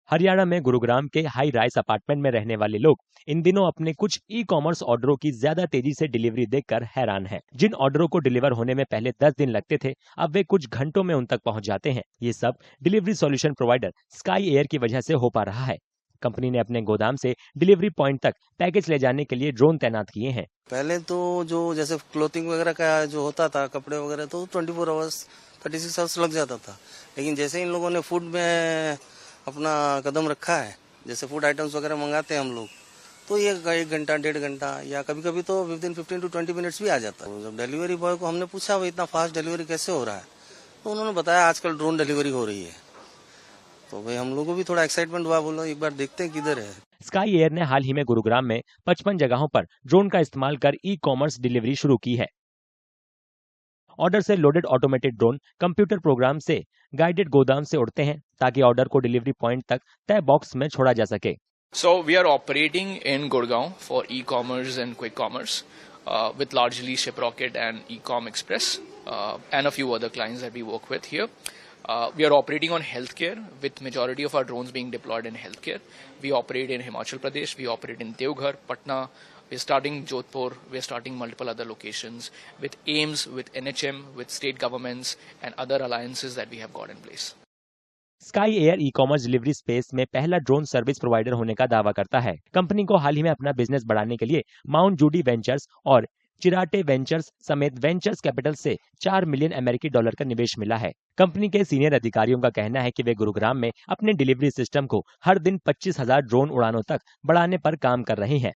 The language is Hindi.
हरियाणा में गुरुग्राम के हाई राइस अपार्टमेंट में रहने वाले लोग इन दिनों अपने कुछ ई कॉमर्स ऑर्डरों की ज्यादा तेजी से डिलीवरी देखकर हैरान हैं। जिन ऑर्डरों को डिलीवर होने में पहले 10 दिन लगते थे, अब वे कुछ घंटों में उन तक पहुंच जाते हैं। ये सब delivery solution provider sky air की वजह से हो पा रहा है। कंपनी ने अपने गोदाम से डिलीवरी पॉइंट तक पैकेज ले जाने के लिए ड्रोन तैनात किए हैं। पहले तो जो जैसे क्लोथिंग वगैरह का जो होता था, कपड़े वगैरह, तो 24 आवर्स 36 आवर्स लग जाता था। लेकिन जैसे इन लोगों ने फूड में अपना कदम रखा है, जैसे फूड आइटम्स वगैरह मंगाते हैं हम लोग, तो ये 1 घंटा 1.5 घंटा या कभी कभी तो विद इन 15 to 20 मिनट्स भी आ जाता है। जब डिलीवरी बॉय को हमने पूछा भाई इतना फास्ट डिलीवरी कैसे हो रहा है, तो उन्होंने बताया आजकल ड्रोन डिलीवरी हो रही है। तो भाई हम लोगों को भी थोड़ा एक्साइटमेंट हुआ, बोलो एक बार देखते हैं किधर है। स्काई एयर ने हाल ही में गुरुग्राम में 55 जगहों पर ड्रोन का इस्तेमाल कर ई कॉमर्स डिलीवरी शुरू की है। ऑर्डर से loaded automated drone computer program से गाइडेड गोदाम से उड़ते हैं ताकि ऑर्डर को डिलीवरी पॉइंट तक तय बॉक्स में छोड़ा जा सके। So we are operating in Gurgaon for e-commerce and quick commerce with largely Shiprocket and Ecom Express and a few other clients that we work with here. We are operating on healthcare with majority of our drones being deployed in healthcare. We operate in Himachal Pradesh, we operate in Devghar, Patna, we're starting Jodhpur, we're starting multiple other locations with AIMS, with NHM, with state governments and other alliances that we have got in place. Sky air e commerce delivery space में पहला ड्रोन सर्विस प्रोवाइडर होने का दावा करता है। कंपनी को हाल ही में अपना बिजनेस बढ़ाने के लिए माउंट जूडी वेंचर्स और चिराटे वेंचर्स समेत वेंचर्स कैपिटल से $4 मिलियन का निवेश मिला है। कंपनी के सीनियर अधिकारियों का कहना है कि वे गुरुग्राम में अपने डिलीवरी सिस्टम को हर दिन 25,000 ड्रोन उड़ानों तक बढ़ाने पर काम कर रहे हैं।